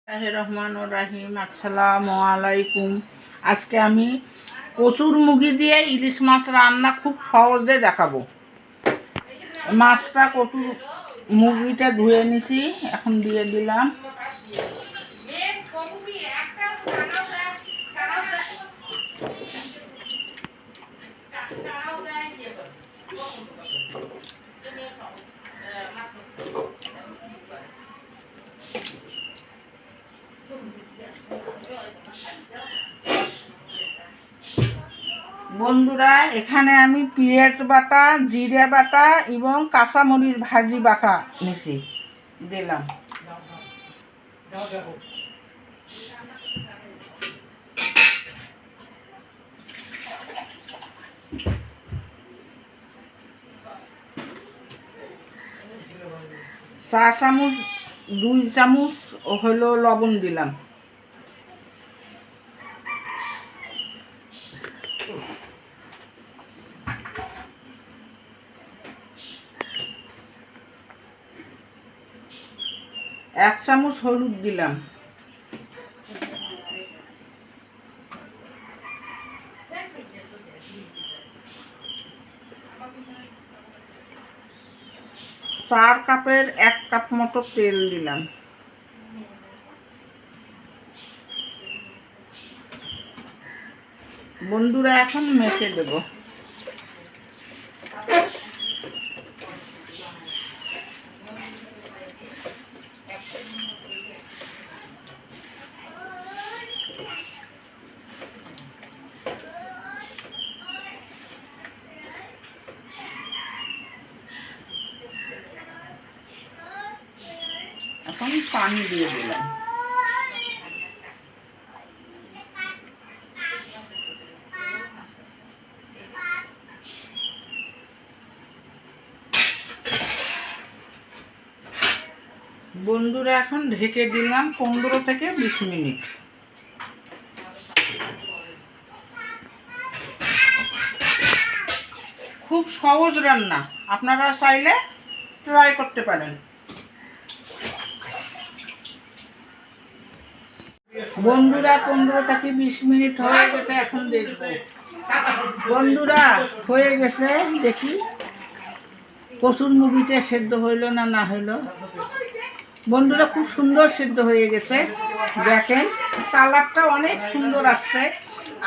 রহমানুর রাহিম। আসসালামু আলাইকুম। আজকে আমি কচুর মুগি দিয়ে ইলিশ মাছ রান্না খুব সহজে দেখাবো। মাছটা কচুর মুগিটা ধুয়ে নিছি, এখন দিয়ে দিলাম। বন্ধুরা, এখানে আমি পেঁয়াজ বাটা, জিরে বাটা এবং কাঁচামরিচ ভাজি বাটা নিছি, দিলাম। চা চামচ 2 চামচ হলো লবণ দিলাম। এক চামচ হলুদ দিলাম। চার কাপের 1 কাপ মতো তেল দিলাম। বন্ধুরা, এখন মেখে দেব। এখন পানি দিয়ে দিলাম। বন্ধুরা, এখন ঢেকে দিলাম 15 থেকে 20 মিনিট। খুব সহজ রান্না, আপনারা চাইলে ট্রাই করতে পারেন। বন্ধুরা, 15 থেকে 20 মিনিট হয়ে গেছে, এখন দেখব। বন্ধুরা, হয়ে গেছে, দেখি কচুর মুগিটা সেদ্ধ হইলো না হইলো। বন্ধুরা, খুব সুন্দর সেদ্ধ হয়ে গেছে, দেখেন কালারটা অনেক সুন্দর আসছে।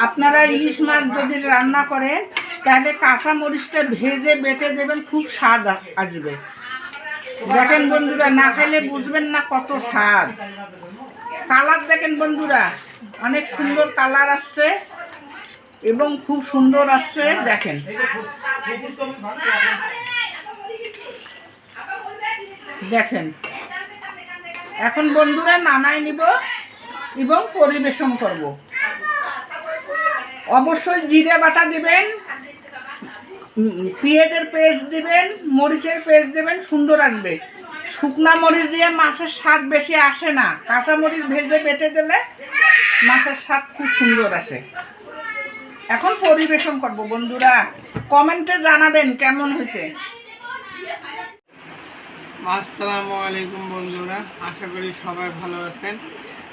আপনারা ইলিশ মাছ যদি রান্না করেন তাহলে কাঁচা মরিচটা ভেজে বেটে দেবেন, খুব স্বাদ আসবে। দেখেন বন্ধুরা, না খাইলে বুঝবেন না কত স্বাদ। কালার দেখেন বন্ধুরা, অনেক সুন্দর কালার আসছে এবং খুব সুন্দর আসছে, দেখেন। দেখেন, এখন বন্ধুরা নামাই নিব এবং পরিবেশন করব। অবশ্যই জিরে বাটা দিবেন, পেঁয়াজের পেস্ট দিবেন, মরিচের পেস্ট দিবেন, সুন্দর আসবে। শুকনা মরিচ দিয়ে মাছের স্বাদ বেশি আসে না, কাঁচা মরিচ ভেজে বেটে দিলে মাছের স্বাদ খুব সুন্দর আসে। এখন পরিবেশন করব। বন্ধুরা, কমেন্টে জানাবেন কেমন হয়েছে। আসসালামু আলাইকুম বন্ধুরা, আশা করি সবাই ভালো আছেন।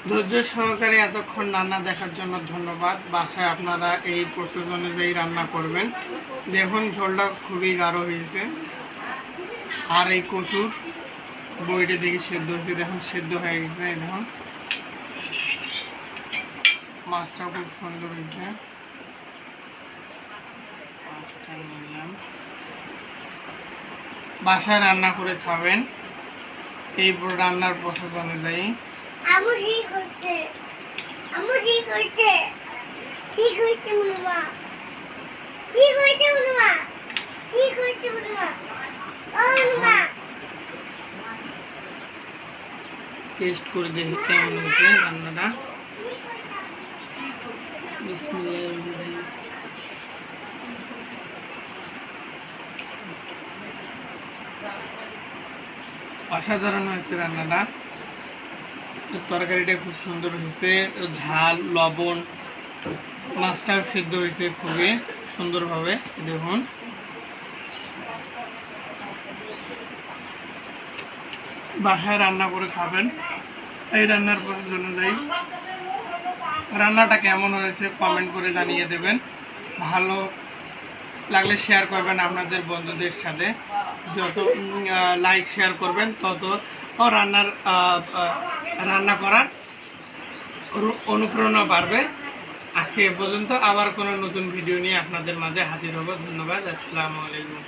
ধৈর্য সহকারে এতক্ষণ রান্না দেখার জন্য ধন্যবাদ। বাসায় আপনারা এই প্রসেস অনুযায়ী রান্না করবেন। দেখুন ঝোলটা খুবই গাঢ় হয়েছে, আর এই কচুর বইটা দেখি সেদ্ধ হয়েছে, দেখুন সেদ্ধ হয়ে গেছে। দেখুন মাছটা খুব সুন্দর হয়েছে। মাছটা নিলাম, বাসায় রান্না করে খাবেন এই রান্নার প্রসেস অনুযায়ী। টেস্ট করে দেখি কেমন হয়েছে রান্নাটা। বিসমিল্লাহির রহমানির রহিম। অসাধারণ হয়েছে রান্নাটা। তরকারিটা খুব সুন্দর হয়েছে, ঝাল লবণ, মাছটাও সিদ্ধ হয়েছে খুবই সুন্দরভাবে। দেখুন বাসায় রান্না করে খাবেন, এই রান্নার প্রসেস অনুযায়ী রান্নাটা কেমন হয়েছে কমেন্ট করে জানিয়ে দেবেন। ভালো লাগলে শেয়ার করবেন আপনাদের বন্ধুদের সাথে। যত লাইক শেয়ার করবেন তত রান্না করার অনুপ্রেরণা বাড়বে। আজকে এ পর্যন্ত, আবার কোনো নতুন ভিডিও নিয়ে আপনাদের মাঝে হাজির হব। ধন্যবাদ। আসসালামু আলাইকুম।